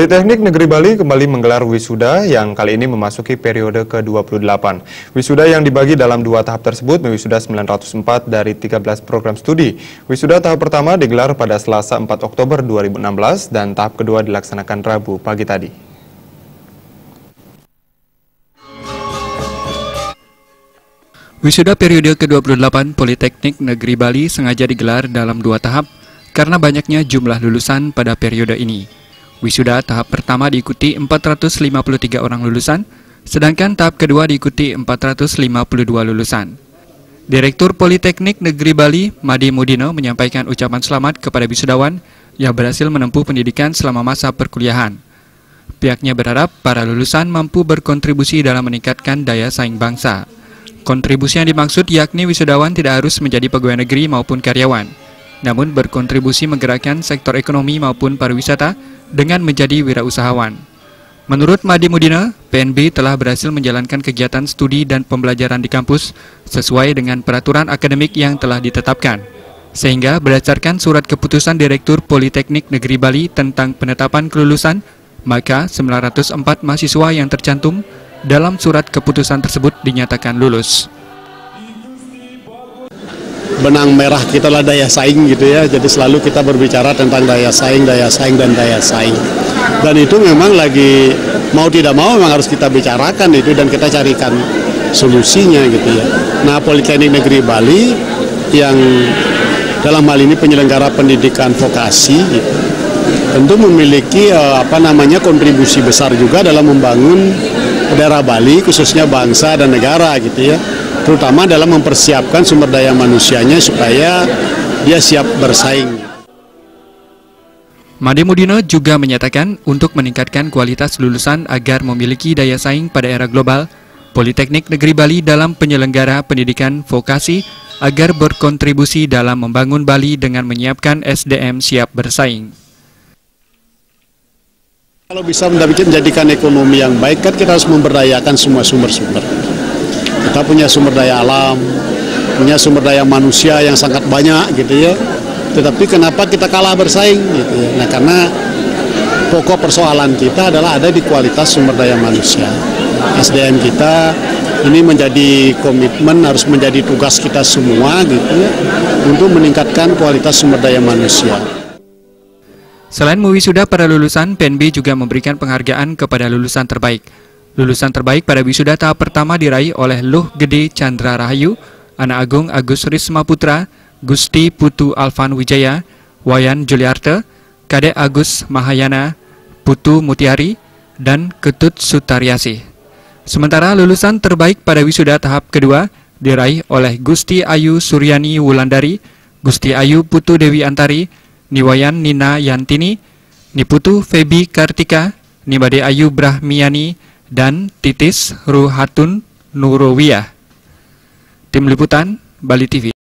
Politeknik Negeri Bali kembali menggelar wisuda yang kali ini memasuki periode ke-28. Wisuda yang dibagi dalam dua tahap tersebut mewisuda 904 dari 13 program studi. Wisuda tahap pertama digelar pada Selasa 4 Oktober 2016 dan tahap kedua dilaksanakan Rabu pagi tadi. Wisuda periode ke-28 Politeknik Negeri Bali sengaja digelar dalam dua tahap karena banyaknya jumlah lulusan pada periode ini. Wisuda tahap pertama diikuti 453 orang lulusan, sedangkan tahap kedua diikuti 452 lulusan. Direktur Politeknik Negeri Bali, Madi Mudino, menyampaikan ucapan selamat kepada wisudawan yang berhasil menempuh pendidikan selama masa perkuliahan. Pihaknya berharap para lulusan mampu berkontribusi dalam meningkatkan daya saing bangsa. Kontribusi yang dimaksud yakni wisudawan tidak harus menjadi pegawai negeri maupun karyawan, namun berkontribusi menggerakkan sektor ekonomi maupun pariwisata dengan menjadi wirausahawan. Menurut Madi Mudina, PNB telah berhasil menjalankan kegiatan studi dan pembelajaran di kampus sesuai dengan peraturan akademik yang telah ditetapkan. Sehingga berdasarkan surat keputusan Direktur Politeknik Negeri Bali tentang penetapan kelulusan, maka 904 mahasiswa yang tercantum dalam surat keputusan tersebut dinyatakan lulus. Benang merah kita lah daya saing gitu ya, jadi selalu kita berbicara tentang daya saing, dan daya saing. Dan itu memang lagi mau tidak mau memang harus kita bicarakan itu dan kita carikan solusinya gitu ya. Nah, Politeknik Negeri Bali yang dalam hal ini penyelenggara pendidikan vokasi gitu, tentu memiliki kontribusi besar juga dalam membangun daerah Bali khususnya bangsa dan negara gitu ya. Terutama dalam mempersiapkan sumber daya manusianya supaya dia siap bersaing. Madi Mudino juga menyatakan untuk meningkatkan kualitas lulusan agar memiliki daya saing pada era global, Politeknik Negeri Bali dalam penyelenggara pendidikan vokasi agar berkontribusi dalam membangun Bali dengan menyiapkan SDM siap bersaing. Kalau bisa menjadikan ekonomi yang baik kan kita harus memberdayakan semua sumber-sumber. Kita punya sumber daya alam, punya sumber daya manusia yang sangat banyak gitu ya. Tetapi kenapa kita kalah bersaing gitu ya? Nah, karena pokok persoalan kita adalah ada di kualitas sumber daya manusia. SDM kita ini menjadi komitmen, harus menjadi tugas kita semua gitu ya, untuk meningkatkan kualitas sumber daya manusia. Selain mewisuda para lulusan, PNB juga memberikan penghargaan kepada lulusan terbaik. Lulusan terbaik pada wisuda tahap pertama diraih oleh Luh Gede Chandra Rahayu, Anak Agung Agus Risma Putra, Gusti Putu Alvan Wijaya, Wayan Juliarte, Kadek Agus Mahayana, Putu Mutiari, dan Ketut Sutaryasih. Sementara lulusan terbaik pada wisuda tahap kedua diraih oleh Gusti Ayu Suryani Wulandari, Gusti Ayu Putu Dewi Antari, Niwayan Nina Yantini, Niputu Febi Kartika, Nibade Ayu Brahmiani, dan Titis Ruhatun Nurowiyah. Tim Liputan, Bali TV.